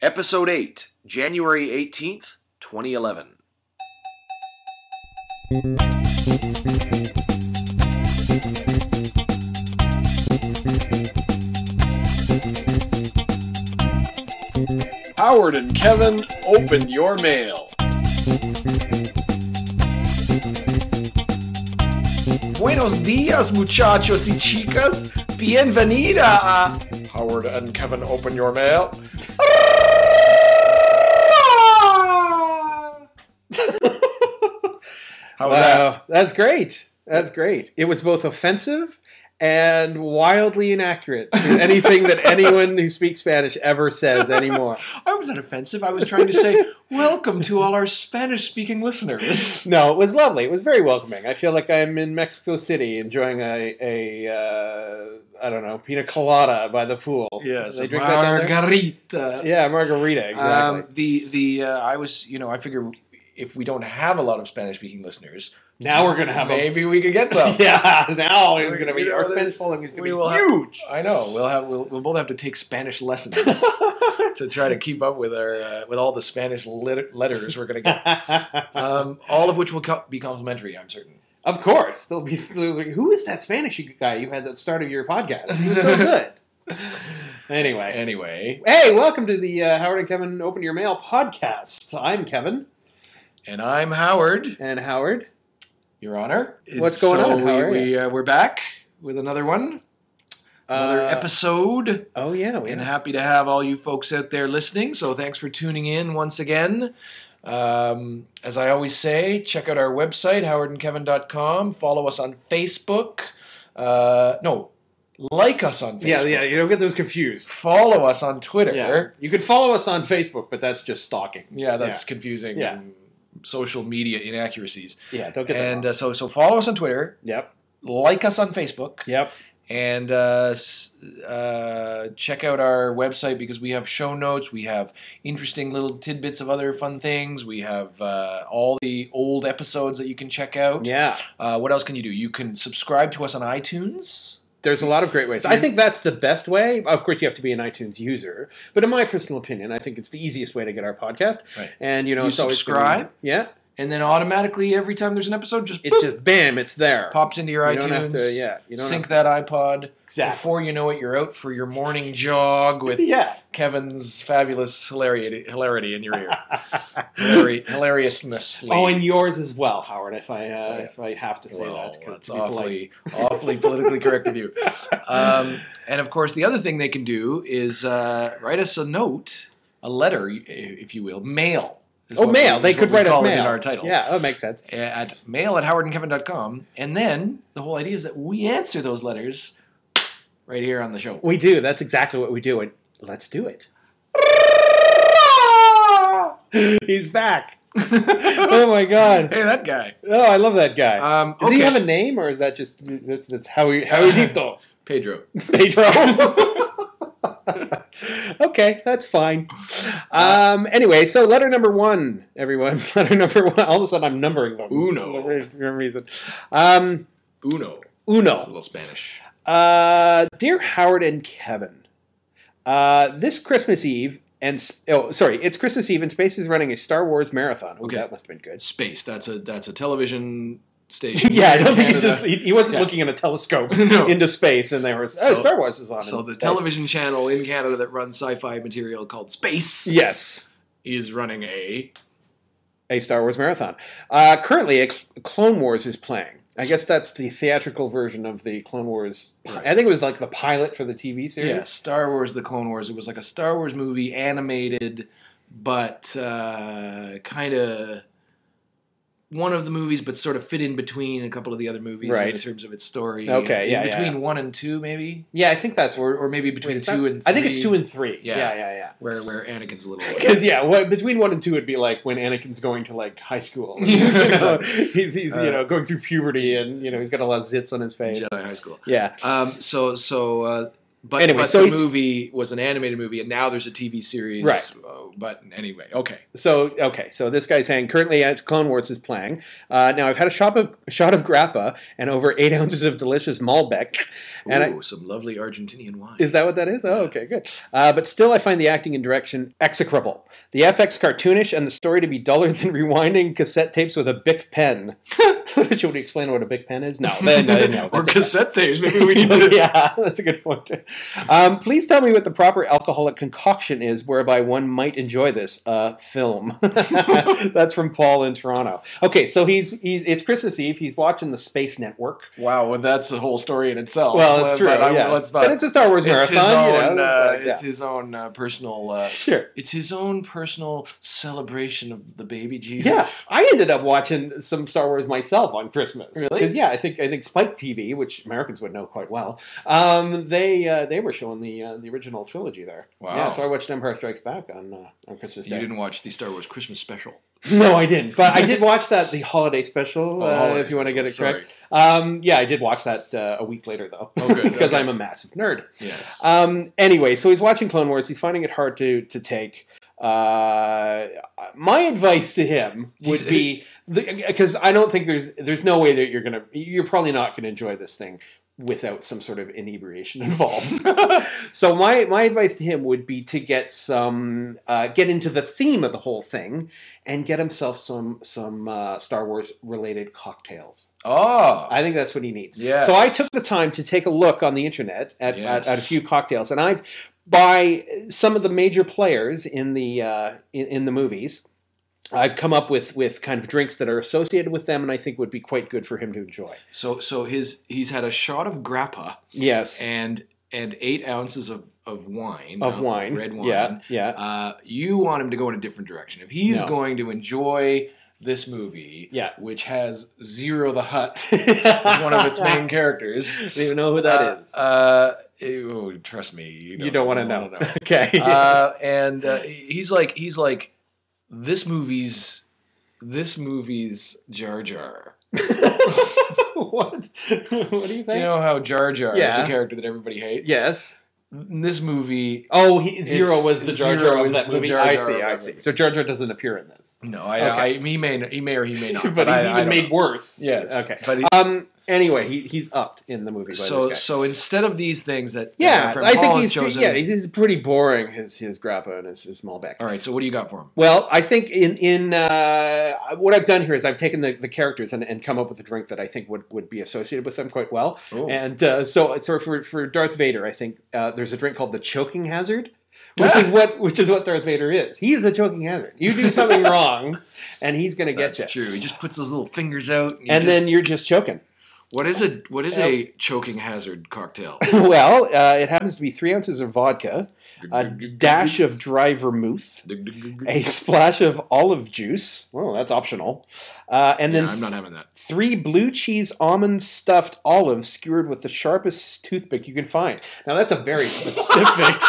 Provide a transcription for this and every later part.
Episode 8, January 18th, 2011. Howard and Kevin opened your mail. Buenos días, muchachos y chicas. Bienvenida a Howard and Kevin open your mail. How was that? That's great. That's great. It was both offensive and wildly inaccurate to anything that anyone who speaks Spanish ever says anymore. I wasn't offensive. I was trying to say, welcome to all our Spanish-speaking listeners. No, it was lovely. It was very welcoming. I feel like I'm in Mexico City enjoying I don't know, pina colada by the pool. Yes, They a drink that down there? margarita. Yeah, margarita, exactly. I figure if we don't have a lot of Spanish-speaking listeners, Now we're going to have maybe we could get some. Yeah, now it's going to be, our Spanish following is going to be huge. I know. We'll both have to take Spanish lessons to try to keep up with our with all the Spanish letters we're going to get. All of which will be complimentary, I'm certain. Of course. They'll be like, who is that Spanish guy you had at the start of your podcast? He was so good. Anyway. Hey, welcome to the Howard and Kevin Open Your Mail podcast. I'm Kevin. And I'm Howard. And Howard. Your Honor. What's going on? How are you? We're back with another one. Another episode. Oh, yeah. And happy to have all you folks out there listening. So thanks for tuning in once again. As I always say, check out our website, HowardandKevin.com. Follow us on Facebook. Like us on Facebook. Yeah, you don't get those confused. Follow us on Twitter. Yeah. You can follow us on Facebook, but that's just stalking. Yeah, that's confusing. Yeah. Social media inaccuracies. Yeah, don't get that wrong. So follow us on Twitter. Yep. Like us on Facebook. Yep. And check out our website because we have show notes. We have interesting little tidbits of other fun things. We have all the old episodes that you can check out. Yeah. What else can you do? You can subscribe to us on iTunes. There's a lot of great ways. I think that's the best way. Of course, you have to be an iTunes user. But in my personal opinion, I think it's the easiest way to get our podcast. Right. And, you it's always subscribe. Yeah. And then automatically, every time there's an episode, just bam, it's there. Pops into your iTunes. You don't have to, you don't sync that iPod. Exactly. Before you know it, you're out for your morning jog with Kevin's fabulous hilarity in your ear. Hilariousness. Oh, and yours as well, Howard, if I have to say that. That's awfully politically correct of you. And, of course, the other thing they can do is write us a note, a letter, if you will, mail. Mail. They could write us mail. In our title. Yeah, that makes sense. At mail@howardandkevin.com. And then the whole idea is that we answer those letters right here on the show. We do. That's exactly what we do. And let's do it. He's back. Oh, my God. Hey, that guy. Oh, I love that guy. Does he have a name, or is that just that's Howardito? Pedro. Okay, that's fine. Anyway, so letter number one, everyone. Letter number one. All of a sudden, I'm numbering them. Uno. For some reason. Uno. That's a little Spanish. Dear Howard and Kevin, this Christmas Eve, it's Christmas Eve, and Space is running a Star Wars marathon. Okay, that must have been good. Space. That's a television station. Yeah, I don't think he wasn't looking in a telescope into space, and there was Star Wars is on. So the television channel in Canada that runs sci-fi material called Space, is running a Star Wars marathon. Currently, Clone Wars is playing. I guess that's the theatrical version of the Clone Wars. Right. I think it was like the pilot for the TV series. Yeah, Star Wars: The Clone Wars. It was like a Star Wars movie, animated, but kind of one of the movies, but sort of fit in between a couple of the other movies in terms of its story. Okay, between 1 and 2, maybe. Yeah, I think that's or maybe between 2 and 3. I think it's 2 and 3. Yeah. Where Anakin's a little. Because between 1 and 2 would be like when Anakin's going to like high school. He's going through puberty, and he's got a lot of zits on his face. Jedi high school. Yeah. But the movie was an animated movie, and now there's a TV series know. But anyway, okay. So this guy's saying currently as Clone Wars is playing. Now I've had a shot of grappa and over 8 ounces of delicious Malbec. And some lovely Argentinian wine. Is that what that is? Oh, okay, good. But still, I find the acting and direction execrable. The FX cartoonish and the story to be duller than rewinding cassette tapes with a Bic pen. Should we explain what a Bic pen is? No. Or cassette tapes. Maybe we need to. Yeah, that's a good point. Please tell me what the proper alcoholic concoction is whereby one might enjoy this film. That's from Paul in Toronto. Okay, so it's Christmas Eve. He's watching the Space Network. Wow, well, that's a whole story in itself. Well, it's true. Yes. And it's a Star Wars marathon. It's his own personal. Sure. It's his own personal celebration of the baby Jesus. Yeah, I ended up watching some Star Wars myself on Christmas. Really? Because I think Spike TV, which Americans would know quite well, they were showing the original trilogy there. Wow. Yeah, so I watched Empire Strikes Back on Christmas Day. You didn't watch the Star Wars Christmas special. No, I didn't. But I did watch the holiday special, if you want to get it correct. I did watch that a week later, though. Oh, good. Because I'm a massive nerd. Yes. Anyway, so he's watching Clone Wars. He's finding it hard to take. My advice to him would be, because I don't think there's no way that you're probably not going to enjoy this thing without some sort of inebriation involved. So my advice to him would be to get into the theme of the whole thing and get himself some Star Wars related cocktails. Oh, I think that's what he needs. Yes. So I took the time to take a look on the internet at a few cocktails, and by some of the major players in the movies, I've come up with kind of drinks that are associated with them, and I think would be quite good for him to enjoy. So he's had a shot of grappa. Yes. And 8 ounces of wine. Of wine. Red wine. Yeah. You want him to go in a different direction. If he's going to enjoy this movie, which has Zero the Hutt as one of its main characters. I don't even know who that is. Trust me. You don't want to know. Okay. And he's like, this movie's Jar Jar. What? What do you think? Do you know how Jar Jar is a character that everybody hates? Yes. In this movie... Zero was the Jar Jar of that movie? I see. So Jar Jar doesn't appear in this? No, he may or he may not. But he's even made worse. Yes. Okay. But anyway, he's upped in the movie by this guy. So instead of these things that... I think he's chosen... Yeah, he's pretty boring, his grappa and his Malbec. All right, so what do you got for him? Well, I think in what I've done here is I've taken the characters and come up with a drink that I think would be associated with them quite well. Ooh. And so for Darth Vader, I think there's a drink called the Choking Hazard, which is what Darth Vader is. He is a choking hazard. You do something wrong, and he's going to get you. That's true. He just puts those little fingers out, and then you're just choking. What is a choking hazard cocktail? Well, it happens to be 3 ounces of vodka, a dash of dry vermouth, a splash of olive juice. Well, that's optional. And then I'm not having that. 3 blue cheese almond stuffed olives skewered with the sharpest toothpick you can find. Now that's a very specific.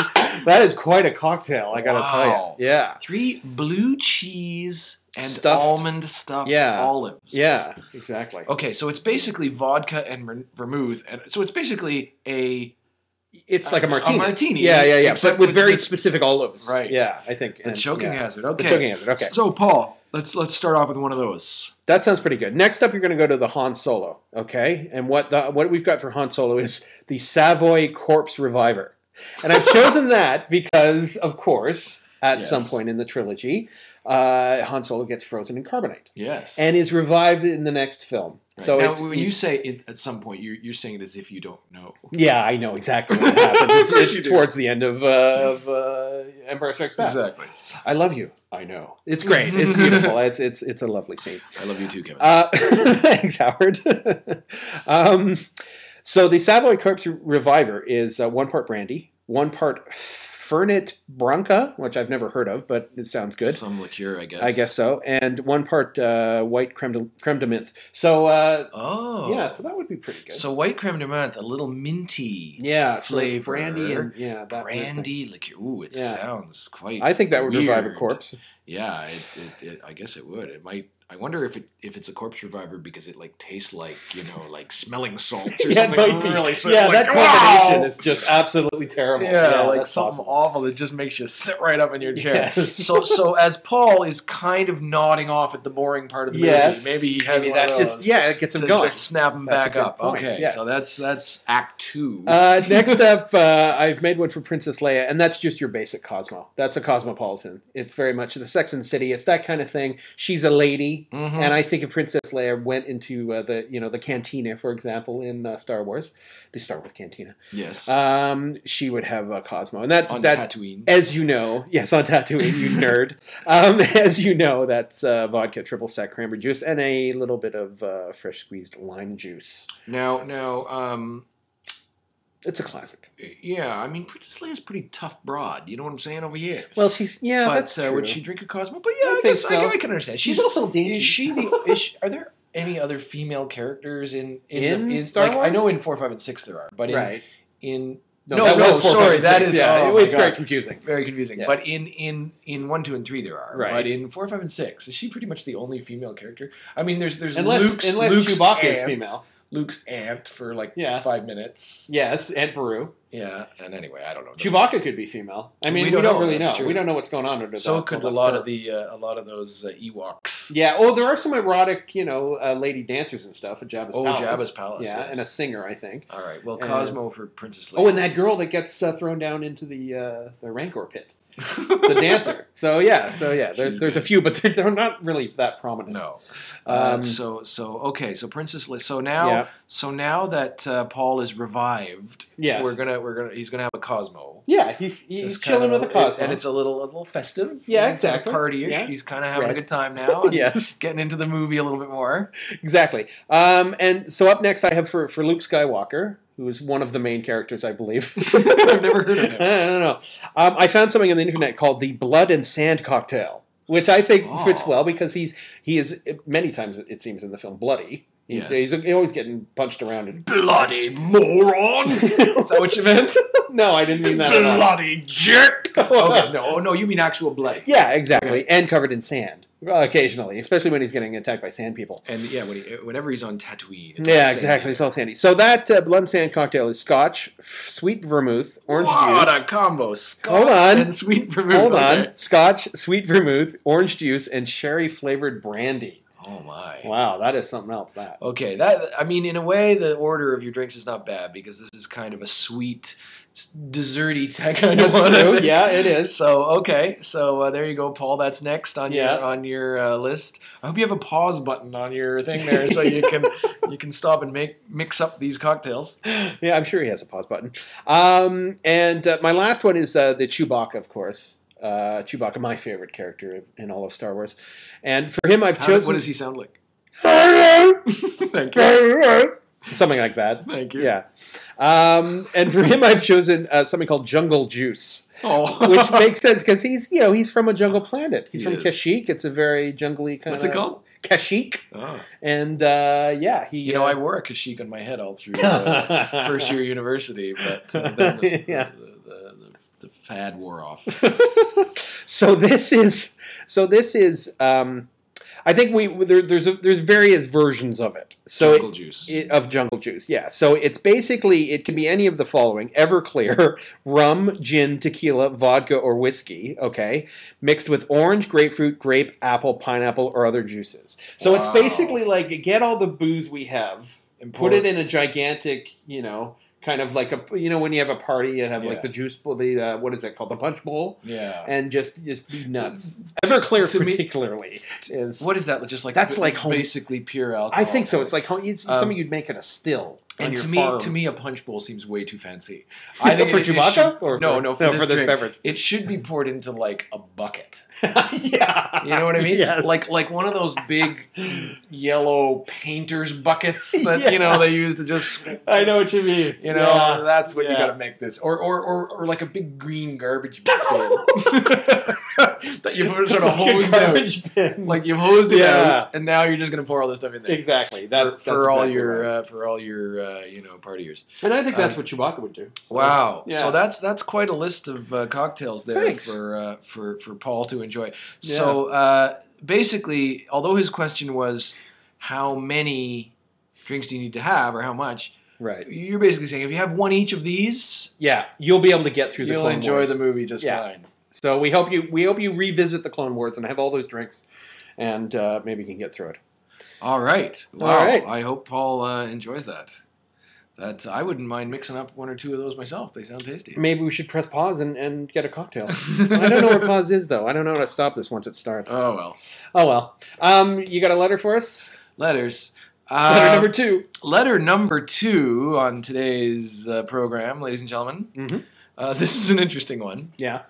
That is quite a cocktail, I got to tell you. Yeah. 3 blue cheese and almond stuffed olives. Yeah, exactly. Okay, so it's basically vodka and vermouth, and so it's basically it's like a martini. A martini. Yeah. But with very specific olives. Right. Yeah, I think. The choking hazard. Okay. The choking hazard. Okay. So Paul, let's start off with one of those. That sounds pretty good. Next up, you're going to go to the Han Solo. Okay, and what we've got for Han Solo is the Savoy Corpse Reviver, and I've chosen that because, of course, at some point in the trilogy, Han Solo gets frozen in carbonite. Yes. And is revived in the next film. Right. So now, when you say it at some point, you're saying it as if you don't know. Yeah, I know exactly what happens. It's towards the end of Empire Strikes Back. Exactly. I love you. I know. It's great. It's beautiful. It's a lovely scene. I love you too, Kevin. Thanks, Howard. So the Savoy Corpse Reviver is 1 part brandy, 1 part Fernet Branca, which I've never heard of, but it sounds good. Some liqueur, I guess. I guess so. And 1 part white creme de menthe. So, so that would be pretty good. So white creme de menthe, a little minty flavor. So brandy and, that brandy liqueur. Ooh, it sounds quite I think that would weird. revive a corpse. Yeah, I guess it would. It might. I wonder if it's a corpse reviver because it like tastes like like smelling salts or Yeah, something it might be. really. Yeah, like, that combination is just absolutely terrible. Yeah, like that's something awesome. awful that just makes you sit right up in your chair. Yes. So as Paul is kind of nodding off at the boring part of the movie, maybe he has one that of just those it gets him going. Just snap him That's back a good up. point, Okay, yes. so that's Act 2. Next up, I've made one for Princess Leia, and that's just your basic Cosmo. That's a cosmopolitan. It's very much the Sex and the City. It's that kind of thing. She's a lady, and I think if Princess Leia went into the cantina, for example, in Star Wars, the Star Wars cantina. Yes. She would have a Cosmo, and that Tatooine. as you know, yes, on Tatooine, you nerd. As you know, that's vodka, triple sec, cranberry juice, and a little bit of fresh squeezed lime juice. Now, it's a classic. Yeah, I mean, Princess Leia's pretty tough broad. You know what I'm saying over here? Well, that's true. Would she drink a Cosmo? But yeah, I think guess so. I can understand. She's also dainty. Are there any other female characters in Star Wars? I know in 4, 5, and 6 there are, but in No, that was 4, 5, sorry, and that 6, is it's very confusing. Very confusing. Yeah. But in 1, 2, and 3 there are. Right. But in 4, 5, and 6, is she pretty much the only female character? I mean, there's unless Luke's Chewbacca is aunt, female. Luke's aunt for 5 minutes. Yes, and Peru. Yeah, and anyway, I don't know. Chewbacca could be female. I mean, we don't really know. We don't know what's going on under that. So could a lot of those Ewoks. Yeah. Oh, there are some erotic, lady dancers and stuff at Jabba's Palace. Jabba's Palace. Yeah, yes. and a singer, I think. All right. Well, Cosmo for Princess Leia. Oh, and that girl that gets thrown down into the Rancor pit. The dancer. So yeah. There's a few, but they're not really that prominent. No. So Princess Leia. So now that Paul is revived, yes, he's gonna have a Cosmo. Yeah, he's chilling with a Cosmo, and it's a little festive. Yeah, exactly. Partyish. Yeah. He's kind of having a good time now. And yes, getting into the movie a little bit more. Exactly. And so up next, I have for Luke Skywalker, who is one of the main characters, I believe. I've never heard of him. I don't know. I found something on the internet called the Blood and Sand Cocktail, which I think fits well because he is many times, it seems in the film, bloody. He's always getting punched around. And bloody moron! Is that what you meant? No, I didn't mean that at all. Bloody jerk! Okay, no, you mean actual blood. Yeah, exactly. Okay. And covered in sand. Occasionally, especially when he's getting attacked by sand people. And yeah, whenever he's on Tatooine. Exactly. It's all sandy. So that blood and sand cocktail is Scotch, sweet vermouth, orange juice. What a combo! Scotch and sweet vermouth. Hold on. Scotch, sweet vermouth, orange juice, and sherry flavored brandy. Oh my! Wow, that is something else. That. Okay, in a way, the order of your drinks is not bad because this is kind of a sweet, desserty kind of one. True. Yeah, it is. So there you go, Paul. That's next on your list. I hope you have a pause button on your thing there so you can stop and mix up these cocktails. Yeah, I'm sure he has a pause button. And my last one is the Chewbacca, of course. Chewbacca, my favorite character in all of Star Wars. And for him, I've chosen... What does he sound like? Thank you. Something like that. Thank you. Yeah. And for him, I've chosen something called Jungle Juice. Oh. Which makes sense because he's from a jungle planet. He's from Kashyyyk. It's a very jungly kind of... What's it called? Kashyyyk. Oh. And he... I wore a Kashyyyk on my head all through first year university, but then the fad wore off. So this is I think there's various versions of it. So Jungle Juice. Of Jungle Juice, yeah. So it's basically, it can be any of the following: Everclear, rum, gin, tequila, vodka, or whiskey, okay, mixed with orange, grapefruit, grape, apple, pineapple, or other juices. So It's basically like, get all the booze we have and put it in a gigantic, kind of like when you have a party and have like the juice bowl, what is it called, the punch bowl? Yeah. And just be nuts. Everclear particularly is. What is that? Just like that's like basically pure alcohol. I think so. It's like it's something you'd make in a still. And to me, a punch bowl seems way too fancy. I think for Chewbacca for this beverage. It should be poured into like a bucket. Yeah, you know what I mean. Yes. Like one of those big yellow painter's buckets that they use to just. I know what you mean. That's what you got to make this, or like a big green garbage bin that you sort of hosed out. Bin. Like you've hosed it out, and now you're just going to pour all this stuff in there. Exactly. That's all exactly your right. for all your partiers. And I think that's what Chewbacca would do. So, wow. Yeah. So that's quite a list of cocktails there for Paul to enjoy. Yeah. So basically, although his question was how many drinks do you need to have or how much, right? You're basically saying if you have one each of these, you'll be able to get through the Clone Wars. You'll enjoy the movie just fine. So we hope you revisit the Clone Wars and have all those drinks, and maybe you can get through it. All right. Wow. All right. I hope Paul enjoys that. I wouldn't mind mixing up one or two of those myself. They sound tasty. Maybe we should press pause and get a cocktail. I don't know where pause is, though. I don't know how to stop this once it starts. Oh, well. You got a letter for us? Letters. Letter number 2. Letter number 2 on today's program, ladies and gentlemen. Mm-hmm. This is an interesting one. Yeah.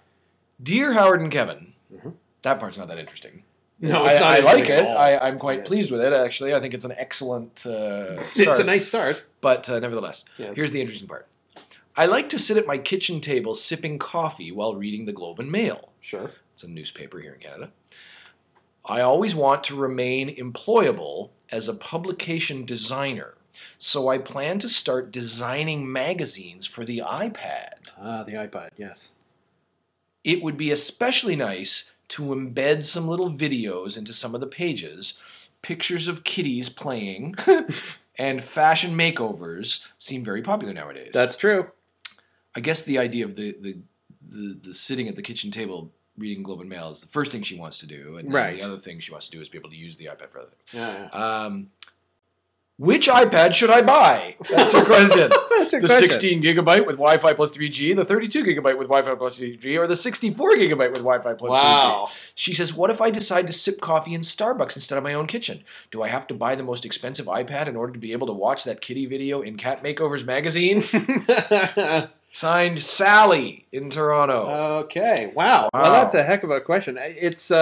Dear Howard and Kevin. Mm-hmm. That part's not that interesting. No, it's not. I like it. I'm quite pleased with it, actually. I think it's an excellent start. It's a nice start. But nevertheless, yes. Here's the interesting part. I like to sit at my kitchen table sipping coffee while reading the Globe and Mail. Sure. It's a newspaper here in Canada. I always want to remain employable as a publication designer, so I plan to start designing magazines for the iPad. Ah, the iPad, yes. It would be especially nice to embed some little videos into some of the pages. Pictures of kitties playing and fashion makeovers seem very popular nowadays. That's true. I guess the idea of the sitting at the kitchen table reading Globe and Mail is the first thing she wants to do, and right. The other thing she wants to do is be able to use the iPad for other things. Yeah. Which iPad should I buy? That's her question. That's her the question. 16 gigabyte with Wi-Fi plus 3G, the 32 gigabyte with Wi-Fi plus 3G, or the 64 gigabyte with Wi-Fi plus 3G. She says, what if I decide to sip coffee in Starbucks instead of my own kitchen? Do I have to buy the most expensive iPad in order to be able to watch that kitty video in Cat Makeovers magazine? Signed, Sally in Toronto. Okay. Wow. Well, that's a heck of a question. It's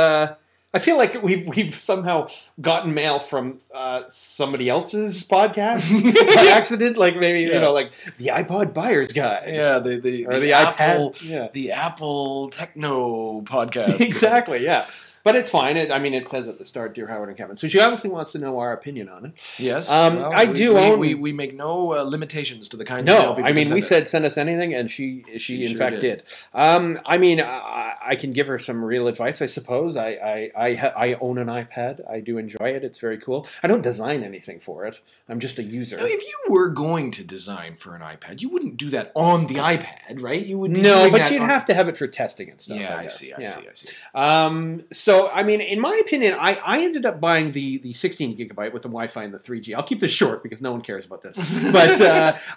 I feel like we've somehow gotten mail from somebody else's podcast by accident, like maybe like the iPod Buyer's Guide. Yeah, the Apple, iPad, the Apple Techno podcast. Exactly. Yeah. But it's fine. It says at the start, Dear Howard and Kevin. So she obviously wants to know our opinion on it. Yes. I do own... We make no limitations to the kind of mail people I mean, we said it. send us anything, and she in sure fact did. I mean, I can give her some real advice, I suppose. I own an iPad. I do enjoy it. It's very cool. I don't design anything for it. I'm just a user. Now, if you were going to design for an iPad, you wouldn't do that on the iPad, right? You would. But you'd have to have it for testing and stuff. Yeah, I see. I see. So, I mean, in my opinion, I ended up buying the 16 gigabyte with the Wi-Fi and the 3G. I'll keep this short because no one cares about this. But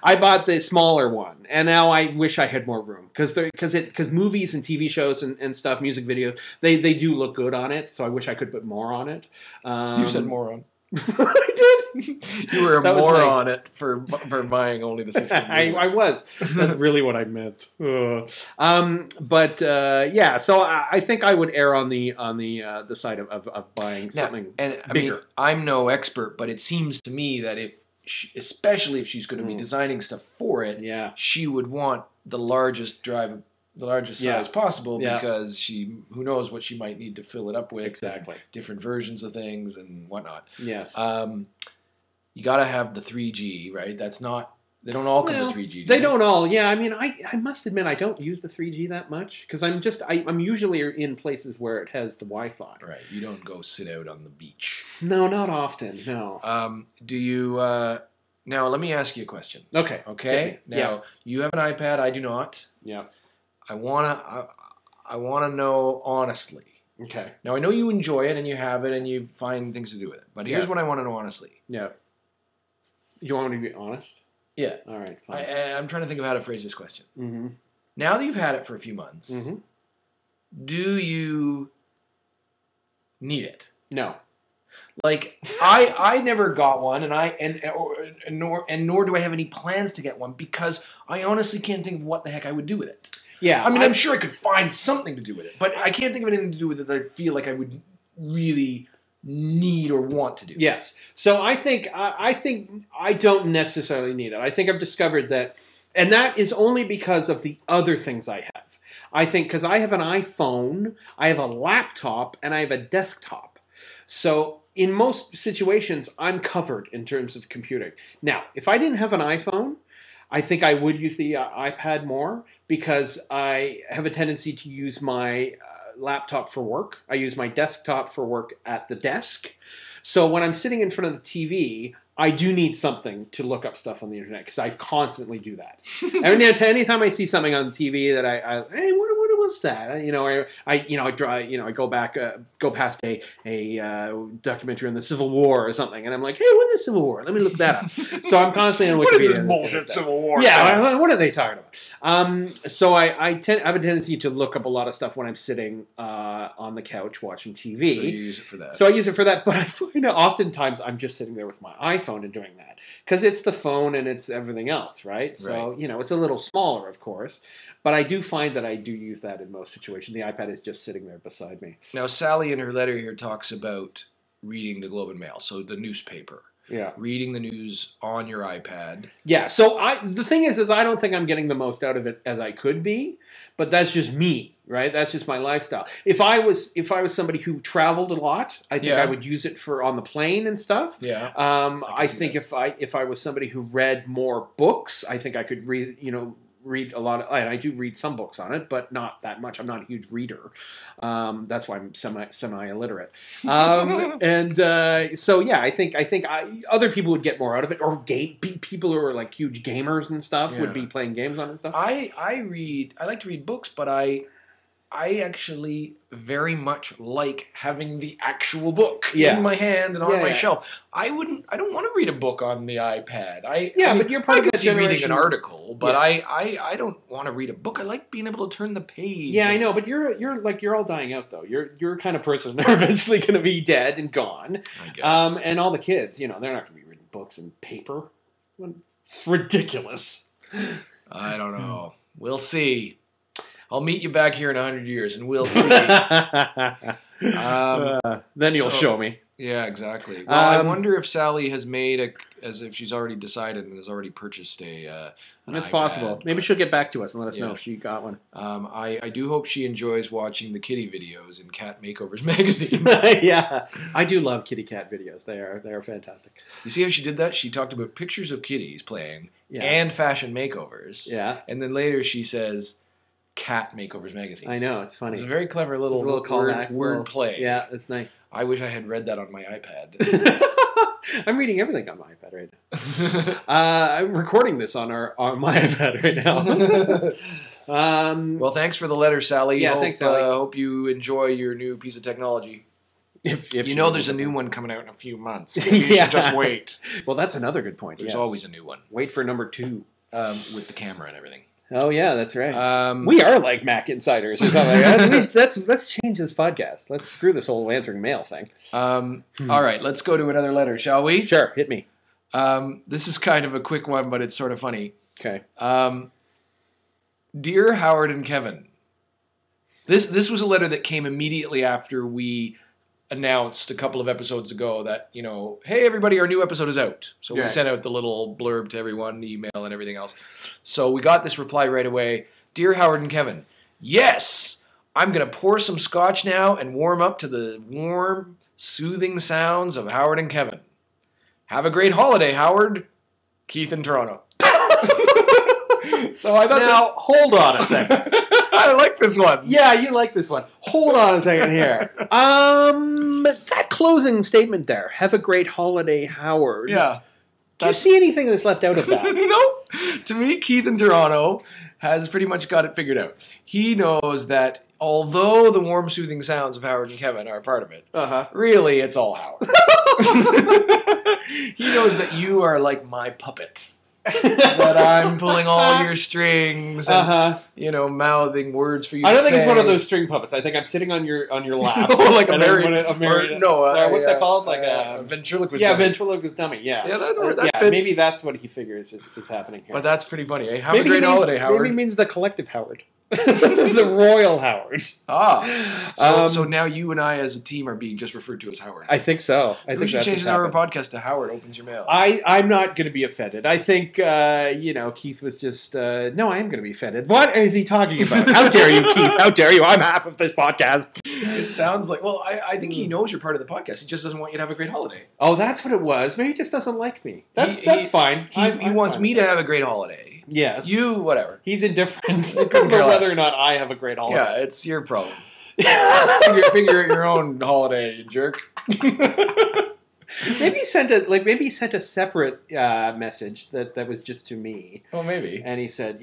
I bought the smaller one, and now I wish I had more room because movies and TV shows and stuff, music videos, they do look good on it. So I wish I could put more on it. You said moron. I did. You were a moron it for buying only the 16. I was. That's really what I meant. Yeah. So I think I would err on the side of buying something bigger. I mean, I'm no expert, but it seems to me that especially if she's going to be designing stuff for it, she would want the largest size possible because who knows what she might need to fill it up with. Exactly. Different versions of things and whatnot. Yes. You got to have the 3G, right? They don't all come with 3G. They don't all. Yeah, I mean, I must admit I don't use the 3G that much because I'm usually in places where it has the Wi-Fi. Right. You don't go sit out on the beach. No, not often. No. Do you? Now let me ask you a question. Okay. Okay. Now you have an iPad. I do not. Yeah. I wanna know honestly. Okay. Now I know you enjoy it and you have it and you find things to do with it. But here's what I want to know honestly. Yeah. You want me to be honest? Yeah. All right. Fine. I'm trying to think of how to phrase this question. Mm-hmm. Now that you've had it for a few months, do you need it? No. Like I never got one, and nor do I have any plans to get one because I honestly can't think of what the heck I would do with it. Yeah, I mean, I'm sure I could find something to do with it, but I can't think of anything to do with it that I feel like I would really need or want to do. Yes. So I think I don't necessarily need it. I think I've discovered that, and that is only because of the other things I have. I think because I have an iPhone, I have a laptop, and I have a desktop. So in most situations, I'm covered in terms of computing. Now, if I didn't have an iPhone, I think I would use the iPad more because I have a tendency to use my laptop for work. I use my desktop for work at the desk. So when I'm sitting in front of the TV, I do need something to look up stuff on the internet because I constantly do that. Anytime I see something on TV that hey, what was that? I go past a documentary on the Civil War or something, and I'm like, hey, what's the Civil War? Let me look that up. So I'm constantly on Wikipedia. What is this bullshit Civil War? Yeah, what are they talking about? So I have a tendency to look up a lot of stuff when I'm sitting on the couch watching TV. So you use it for that. So I use it for that, but I find that oftentimes I'm just sitting there with my iPhone and doing that because it's the phone and it's everything else, right? So, it's a little smaller, of course, but I do find that I do use that in most situations. The iPad is just sitting there beside me. Now, Sally in her letter here talks about reading the Globe and Mail, so the newspaper. Yeah. Reading the news on your iPad. Yeah, so the thing is I don't think I'm getting the most out of it as I could be, but that's just me, right? That's just my lifestyle. If I was somebody who traveled a lot, I think I would use it for on the plane and stuff. Yeah. I think if I was somebody who read more books, I think I could read a lot of, and I do read some books on it, but not that much. I'm not a huge reader. That's why I'm semi-illiterate. I think other people would get more out of it, or people who are like huge gamers and stuff would be playing games on it and stuff. I like to read books, but I actually very much like having the actual book in my hand and on my shelf. I don't want to read a book on the iPad. But you're part of that generation. Reading an article, but I don't want to read a book. I like being able to turn the page. Yeah, I know, but you're all dying out though. You're kind of person that are eventually going to be dead and gone. I guess. And all the kids, they're not going to be reading books in paper. It's ridiculous. I don't know. We'll see. I'll meet you back here in 100 years, and we'll see. Then you'll show me. Yeah, exactly. Well, I wonder if Sally has made as if she's already decided and has already purchased an It's iPad, possible. Maybe she'll get back to us and let us know if she got one. I do hope she enjoys watching the kitty videos in Cat Makeovers magazine. Yeah, I do love kitty cat videos. They are fantastic. You see how she did that? She talked about pictures of kitties playing and fashion makeovers. Yeah. And then later she says, Cat Makeovers magazine. I know, it's funny. It's a very clever little callback word play. Yeah, it's nice. I wish I had read that on my iPad. I'm reading everything on my iPad right now. I'm recording this on my iPad right now. Well, thanks for the letter, Sally. Yeah, thanks, Sally. Hope you enjoy your new piece of technology. If there's a new one coming out in a few months. Just wait. Well, that's another good point. There's always a new one. Wait for number 2. With the camera and everything. Oh yeah, that's right. We are like Mac insiders or something like that. Let's change this podcast. Let's screw this whole answering mail thing. All right, let's go to another letter, shall we? Sure, hit me. This is kind of a quick one, but it's sort of funny. Okay. Dear Howard and Kevin, this was a letter that came immediately after we announced a couple of episodes ago that, hey, everybody, our new episode is out. So we sent out the little blurb to everyone, the email and everything else. So we got this reply right away. Dear Howard and Kevin, yes, I'm going to pour some scotch now and warm up to the warm, soothing sounds of Howard and Kevin. Have a great holiday, Howard. Keith in Toronto. So I thought hold on a second. I like this one. Yeah, you like this one. Hold on a second here. That closing statement there. Have a great holiday, Howard. Yeah. Do you see anything that's left out of that? Nope. To me, Keith in Toronto has pretty much got it figured out. He knows that although the warm, soothing sounds of Howard and Kevin are a part of it, really it's all Howard. He knows that you are like my puppet. That I'm pulling all your strings and, mouthing words for you to say. I don't think it's one of those string puppets. I think I'm sitting on your lap. Like a what's that called? Like a ventriloquist dummy. dummy. Ventriloquist dummy, yeah. Yeah, that fits. Maybe that's what he figures is happening here. But that's pretty funny. Hey, have a great holiday, Howard. Maybe it means the collective Howard. The Royal Howard. So now you and I as a team are being just referred to as Howard. I think so. I think we should change our podcast to Howard Opens Your Mail. I'm not going to be offended. I think, Keith was just, no, I am going to be offended. What is he talking about? How dare you, Keith? How dare you? I'm half of this podcast. It sounds like, I think he knows you're part of the podcast. He just doesn't want you to have a great holiday. Oh, that's what it was. Maybe he just doesn't like me. That's fine. He wants me to have a great holiday. Yes. You, whatever. He's indifferent over whether or not I have a great holiday. Yeah, it's your problem. Figure out your own holiday, you jerk. Maybe he sent a separate message that was just to me. Oh, maybe. And he said,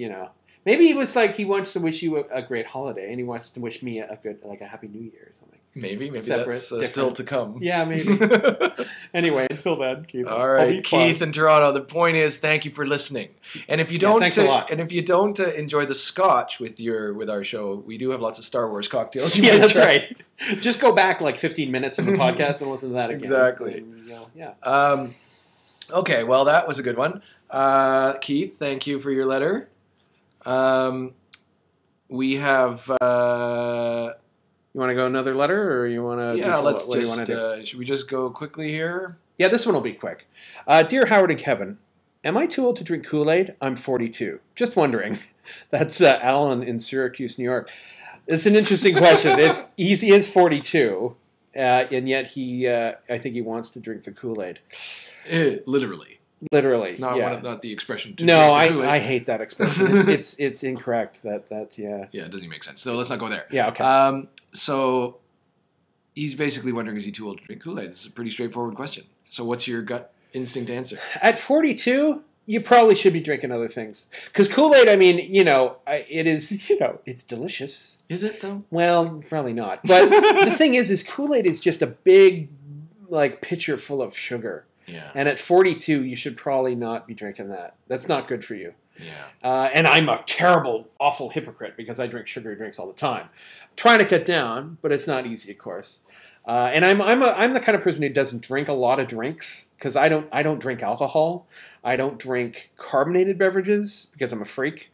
maybe he was like he wants to wish you a great holiday, and he wants to wish me a happy New Year or something. Maybe Separate, that's still to come. Yeah, maybe. Anyway, until then, Keith. All right, Keith in Toronto. The point is, thank you for listening. And if you don't, thanks a lot. And if you don't enjoy the scotch with our show, we do have lots of Star Wars cocktails. Yeah, that's right. Just go back like 15 minutes of the podcast and listen to that again. Exactly. Yeah. Okay. Well, that was a good one. Keith, thank you for your letter. We have. You want to go another letter, or you want to? Yeah, let's just. Should we just go quickly here? Yeah, this one will be quick. Dear Howard and Kevin, am I too old to drink Kool-Aid? I'm 42. Just wondering. That's Alan in Syracuse, New York. It's an interesting question. He is 42, and yet I think he wants to drink the Kool-Aid. Literally. Literally, not the expression. No, I hate that expression. It's incorrect. That Yeah, it doesn't even make sense. So let's not go there. Yeah, okay. So he's basically wondering, is he too old to drink Kool-Aid? This is a pretty straightforward question. So what's your gut instinct answer? At 42, you probably should be drinking other things. Because Kool-Aid, I mean, it is, it's delicious. Is it, though? Well, probably not. But the thing is Kool-Aid is just a big, pitcher full of sugar. Yeah. And at 42, you should probably not be drinking that. That's not good for you. Yeah. And I'm a terrible, awful hypocrite because I drink sugary drinks all the time. I'm trying to cut down, but it's not easy, of course. And I'm the kind of person who doesn't drink a lot of drinks because I don't drink alcohol. I don't drink carbonated beverages because I'm a freak.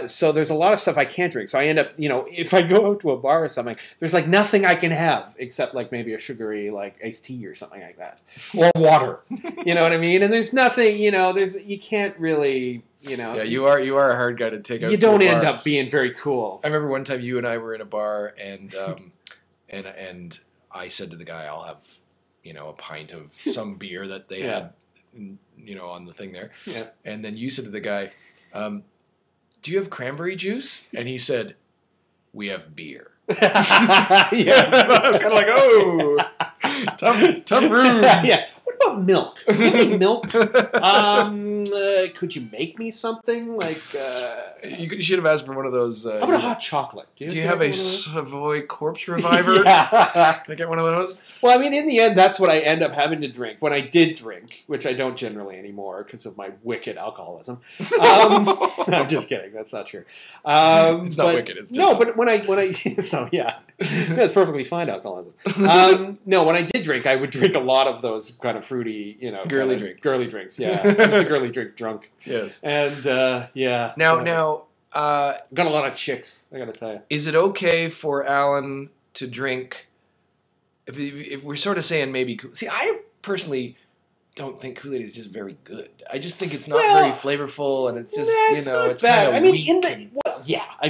So there's a lot of stuff I can't drink. So I end up, if I go out to a bar or something, there's nothing I can have except maybe a sugary iced tea or something like that, or water. You know what I mean? And there's nothing, you can't really, Yeah, you are a hard guy to take out. You don't end up being very cool. I remember one time you and I were in a bar and and I said to the guy, I'll have, a pint of some beer that they had, on the thing there. Yeah. And then you said to the guy, do you have cranberry juice? And he said, we have beer. Yeah. So I was kind of like, oh, tough room. Yeah. What about milk? Do you have any milk? Could you make me something You should have asked for one of those. How about a hot chocolate? Do you have a Savoy Corpse Reviver? Yeah. Can I get one of those? Well, I mean, in the end, that's what I end up having to drink when I did drink, which I don't generally anymore because of my wicked alcoholism. I'm just kidding. That's not true. It's not wicked. It's just but when I so yeah, it's perfectly fine alcoholism. No, when I did drink, I would drink a lot of those kind of fruity, girly drinks. Girly drinks, yeah. I was the girly drink drunk. Yes. And yeah. Now, got a lot of chicks. I got to tell you. Is it okay for Alan to drink? If we're sort of saying maybe, see, I personally don't think Kool-Aid is just very good. I just think it's not very flavorful, and it's just it's bad. kind of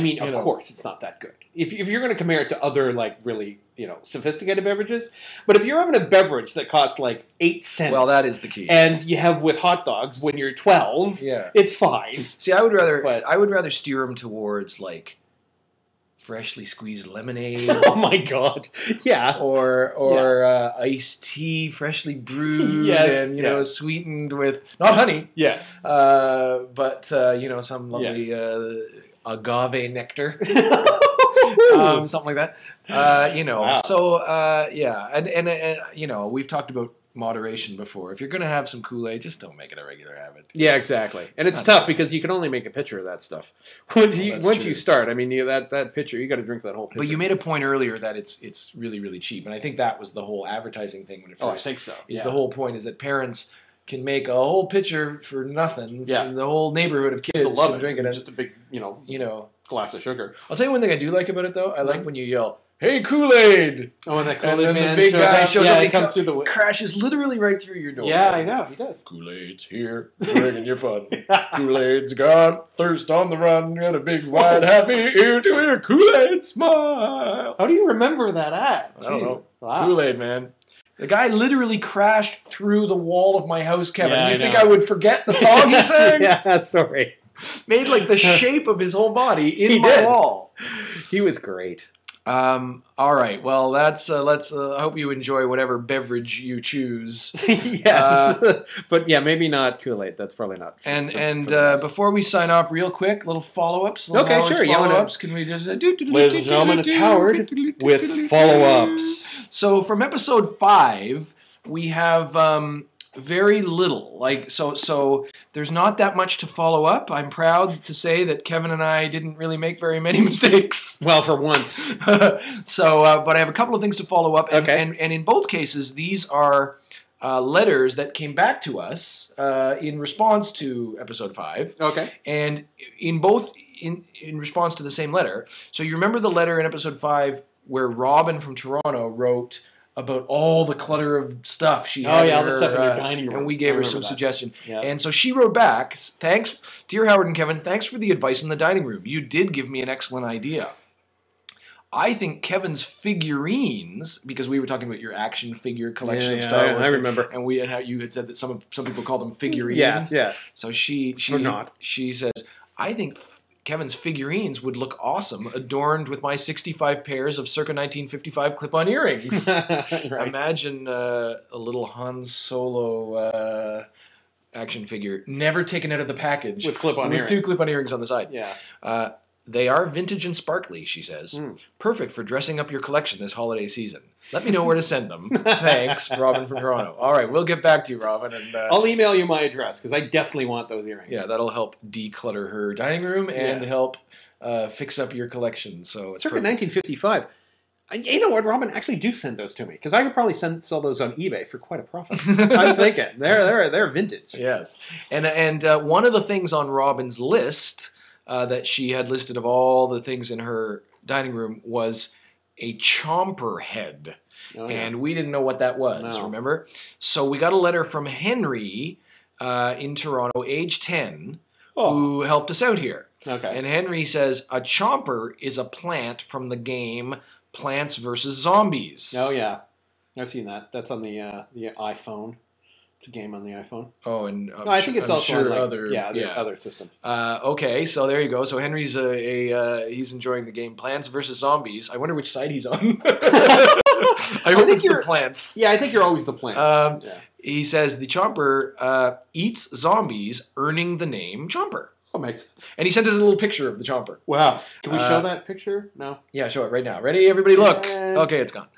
weak. Of course, it's not that good. If you're going to compare it to other really sophisticated beverages, but if you're having a beverage that costs 8 cents, well, that is the key. And you have with hot dogs when you're 12, it's fine. See, I would rather steer them towards freshly squeezed lemonade. Oh my god! Yeah. Or iced tea, freshly brewed, yes, and sweetened with not honey. Yes. But some lovely agave nectar. Something like that. Wow. So and we've talked about moderation before. If you're going to have some Kool-Aid, just don't make it a regular habit. Yeah, exactly. And it's tough because you can only make a pitcher of that stuff. Once you start, I mean, that pitcher, you got to drink that whole pitcher. But you made a point earlier that it's really, really cheap. And I think that was the whole advertising thing when it first. Oh, I think so. The whole point is that parents can make a whole pitcher for nothing. Yeah. And the whole neighborhood of kids will love can drink it. It's just a big, glass of sugar. I'll tell you one thing I do like about it, though. I like when you yell, "Hey, Kool-Aid!" Oh, and that Kool-Aid man the big guy shows up. He comes through the crashes literally right through your door. Yeah, I know. He does. Kool-Aid's here, bringing you fun. Kool-Aid's got thirst on the run, got a big, wide, happy ear-to-ear Kool-Aid smile. How do you remember that ad? I don't know. Wow. Kool-Aid, man. The guy literally crashed through the wall of my house, Kevin. Yeah, you think I would forget the song he sang? Yeah, sorry. Made the shape of his whole body in my wall. He was great. All right. Well, let's. I hope you enjoy whatever beverage you choose. Yes, but yeah, maybe not Kool-Aid. That's probably not. Before we sign off, real quick, little follow-ups. Okay, sure. Follow-ups. Can we just? Ladies and gentlemen, it's Howard with follow-ups. So from episode 5, we have very little. So there's not that much to follow up. I'm proud to say that Kevin and I didn't really make very many mistakes. Well, for once. But I have a couple of things to follow up. And in both cases, these are letters that came back to us in response to episode 5. Okay. And in response to the same letter. So you remember the letter in episode 5 where Robin from Toronto wrote about all the clutter of stuff she had. Oh, yeah, all the stuff in your dining room. And we gave her some suggestion. Yeah. And so she wrote back, thanks, dear Howard and Kevin, thanks for the advice in the dining room. You did give me an excellent idea. I think Kevin's figurines, because we were talking about your action figure collection of Star Wars. I remember. And how you had said that some people call them figurines. Yeah. So she says, I think Kevin's figurines would look awesome, adorned with my 65 pairs of circa 1955 clip-on earrings. Right. Imagine a little Han Solo action figure, never taken out of the package. With clip-on earrings. 2 clip-on earrings on the side. Yeah. They are vintage and sparkly, she says. Perfect for dressing up your collection this holiday season. Let me know where to send them. Thanks, Robin from Toronto. All right, we'll get back to you, Robin. And I'll email you my address, because I definitely want those earrings. Yeah, that'll help declutter her dining room and help fix up your collection. So it's circa 1955. You know what, Robin? Actually, do send those to me, because I could probably sell those on eBay for quite a profit. I'm thinking they're vintage. Yes, and one of the things on Robin's list that she had listed of all the things in her dining room was a chomper head. Oh, yeah. And we didn't know what that was, remember? So we got a letter from Henry in Toronto, age 10, who helped us out here. Okay. And Henry says, a chomper is a plant from the game Plants vs. Zombies. Oh, yeah. I've seen that. That's on the iPhone. It's a game on the iPhone. Oh, and I think it's also on other systems. Okay, so there you go. So Henry's he's enjoying the game Plants vs. Zombies. I wonder which side he's on. I hope it's the plants. Yeah, I think you're always the plants. He says the chomper eats zombies, earning the name chomper. Oh, makes sense. And he sent us a little picture of the chomper. Wow. Can we show that picture? No. Yeah, show it right now. Ready? Everybody look. Okay, it's gone.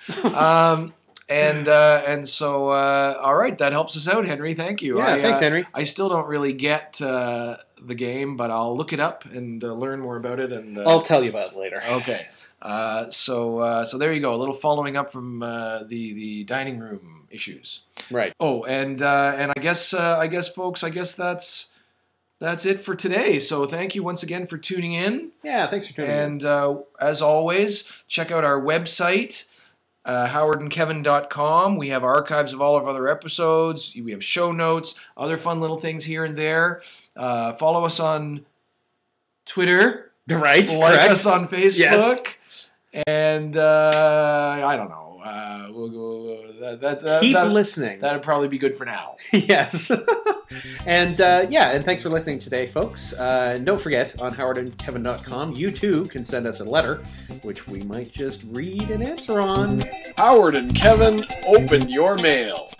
And so, all right, that helps us out, Henry. Thank you. Yeah, thanks, Henry. I still don't really get the game, but I'll look it up and learn more about it. And I'll tell you about it later. Okay. So there you go. A little following up from the dining room issues. Right. Oh, and I guess folks, that's it for today. So thank you once again for tuning in. Yeah, thanks for tuning in. And as always, check out our website. HowardandKevin.com. We have archives of all of our other episodes. We have show notes, other fun little things here and there. Follow us on Twitter. Right. Like us on Facebook. Yes. And I don't know. We'll go. Keep listening. That'd probably be good for now. Yes. And and thanks for listening today, folks. And don't forget, on HowardandKevin.com, you too can send us a letter, which we might just read and answer on. Howard and Kevin open your mail.